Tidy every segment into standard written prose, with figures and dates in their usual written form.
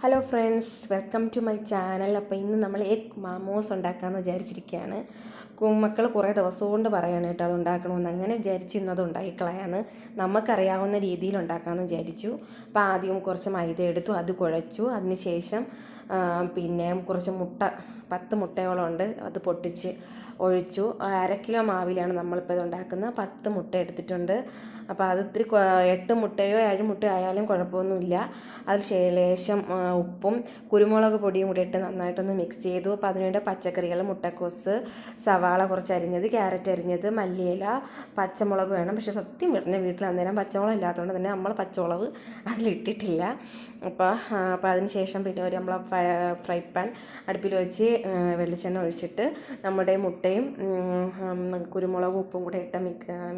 Hello friends, welcome to my channel. അപ്പോൾ ഇന്ന് നമ്മൾ എഗ് മാമോസ് ഉണ്ടാക്കാമെന്ന് വിചാരിച്ചിരിക്കുകയാണ്. മക്കൾ കുറേ ദിവസം കൊണ്ട് പറയാണ് കേട്ടോ അത് ഉണ്ടാക്കണമെന്ന്. അങ്ങനെ വിചാരിച്ച് ഇന്നത് ഉണ്ടാക്കിക്കളയാന്ന് നമുക്കറിയാവുന്ന രീതിയിൽ ഉണ്ടാക്കാമെന്ന് വിചാരിച്ചു. അപ്പോൾ ആദ്യം കുറച്ച് മൈദ എടുത്തു, അത് കുഴച്ചു. അതിന് ശേഷം പിന്നെ കുറച്ച് മുട്ട, 10 മുട്ടയോളം ഉണ്ട്, അത് പൊട്ടിച്ച് ഒഴിച്ചു. 1/2 കിലോ മാവിലാണ് നമ്മളിപ്പോൾ ഇത് ഉണ്ടാക്കുന്നത്. 10 മുട്ട എടുത്തിട്ടുണ്ട്. അപ്പോൾ അത് ഇത്തിരി 8 മുട്ടയോ 7 മുട്ടയോ ആയാലും കുഴപ്പമൊന്നുമില്ല. അതിൽ ലേശം ഉപ്പും കുരുമുളക് പൊടിയും കൂടി ഇട്ട് നന്നായിട്ടൊന്ന് മിക്സ് ചെയ്തു. അപ്പോൾ അതിനുവേണ്ട പച്ചക്കറികൾ മുട്ടക്കോസ്, സവാള കുറച്ച് അരിഞ്ഞത്, ക്യാരറ്റ് അരിഞ്ഞത്, മല്ലിയില, പച്ചമുളക് വേണം. പക്ഷേ സത്യം പറഞ്ഞ വീട്ടിൽ അന്നേരം പച്ചമുളക് ഇല്ലാത്തതുകൊണ്ട് തന്നെ നമ്മൾ പച്ചമുളക് അതിലിട്ടിട്ടില്ല. അപ്പോൾ അതിന് ശേഷം പിന്നെ ഒരു നമ്മൾ ഫ്രൈ പാൻ അടുപ്പിൽ വെച്ച് വെളിച്ചെണ്ണ ഒഴിച്ചിട്ട് നമ്മുടെ മുട്ടയും കുരുമുളകും ഉപ്പും കൂടെ ഇട്ട്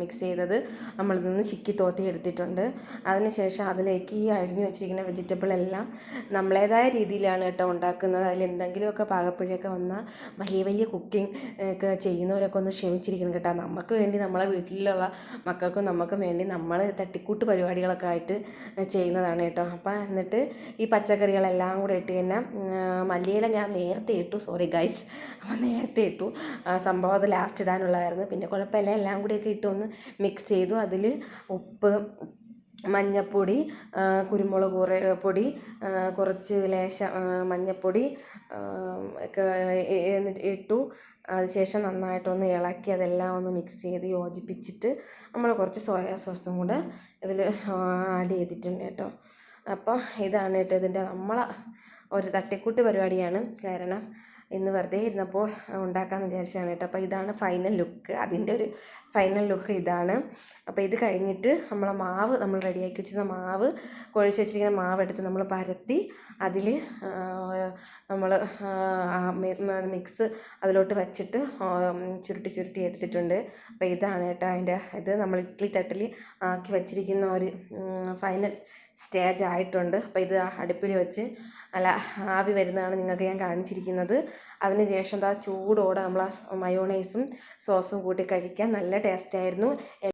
മിക്സ് ചെയ്തത് നമ്മളിൽ നിന്ന് ചിക്കി തോത്തി എടുത്തിട്ടുണ്ട്. അതിനുശേഷം അതിലേക്ക് ഈ അരിഞ്ഞു വെച്ചിരിക്കുന്ന വെജിറ്റബിൾ എല്ലാം നമ്മളേതായ രീതിയിലാണ് കേട്ടോ ഉണ്ടാക്കുന്നത്. അതിൽ എന്തെങ്കിലുമൊക്കെ പാകപ്പിഴയൊക്കെ വന്നാൽ വലിയ കുക്കിംഗ് ഒക്കെ ചെയ്യുന്നവരൊക്കെ ഒന്ന് ക്ഷമിച്ചിരിക്കണം കേട്ടോ. നമുക്ക് വേണ്ടി നമ്മളെ വീട്ടിലുള്ള മക്കൾക്കും നമുക്കും വേണ്ടി നമ്മൾ തട്ടിക്കൂട്ട് പരിപാടികളൊക്കെ ആയിട്ട് ചെയ്യുന്നതാണ് കേട്ടോ. അപ്പോൾ എന്നിട്ട് ഈ പച്ചക്കറികളെല്ലാം കൂടെ ഇട്ട് തന്നെ മല്ലിയില ഞാൻ നേരത്തെ ഇട്ടു, സോറി ഗൈസ്, അപ്പോൾ നേരത്തെ ഇട്ടു. സംഭവം അത് ലാസ്റ്റ് ഇടാനുള്ളതായിരുന്നു. പിന്നെ കുഴപ്പമില്ല, എല്ലാം കൂടിയൊക്കെ ഇട്ടൊന്ന് മിക്സ് ചെയ്തു. അതിൽ ഉപ്പ്, മഞ്ഞൾപ്പൊടി, കുരുമുളക് പൊടി, കുറച്ച് ലേശം മഞ്ഞൾപ്പൊടി ഒക്കെ ഇട്ടു. അതിനുശേഷം നന്നായിട്ടൊന്ന് ഇളക്കി അതെല്ലാം ഒന്ന് മിക്സ് ചെയ്ത് യോജിപ്പിച്ചിട്ട് നമ്മൾ കുറച്ച് സോയാ സോസും കൂടെ ഇതിൽ ആഡ് ചെയ്തിട്ടുണ്ട് കേട്ടോ. അപ്പോൾ ഇതാണ് കേട്ടോ ഇതിൻ്റെ നമ്മളെ ഒരു തട്ടിക്കൂട്ട് പരിപാടിയാണ്. കാരണം ഇന്ന് വെറുതെ ഇരുന്നപ്പോൾ ഉണ്ടാക്കാമെന്ന് വിചാരിച്ചതാണ് കേട്ടോ. അപ്പോൾ ഇതാണ് ഫൈനൽ ലുക്ക്, അതിൻ്റെ ഒരു ഫൈനൽ ലുക്ക് ഇതാണ്. അപ്പോൾ ഇത് കഴിഞ്ഞിട്ട് നമ്മളെ മാവ്, നമ്മൾ റെഡിയാക്കി വെച്ചിരുന്ന മാവ്, കുഴച്ച് വെച്ചിരിക്കുന്ന മാവ് എടുത്ത് നമ്മൾ പരത്തി അതിൽ നമ്മൾ മിക്സ് അതിലോട്ട് വച്ചിട്ട് ചുരുട്ടി എടുത്തിട്ടുണ്ട്. അപ്പോൾ ഇതാണ് കേട്ടോ അതിൻ്റെ ഇത് നമ്മൾ ഇഡ്ഡലി തട്ടിൽ ആക്കി വച്ചിരിക്കുന്ന ഒരു ഫൈനൽ സ്റ്റേജ് ആയിട്ടുണ്ട്. അപ്പോൾ ഇത് അടുപ്പിൽ വെച്ച് ആവി വരുന്നതാണ് നിങ്ങൾക്ക് ഞാൻ കാണിച്ചിരിക്കുന്നത്. അതിന് ശേഷം ചൂടോടെ നമ്മൾ മയോണൈസും സോസും കൂട്ടി കഴിക്കാൻ നല്ല ടേസ്റ്റായിരുന്നു.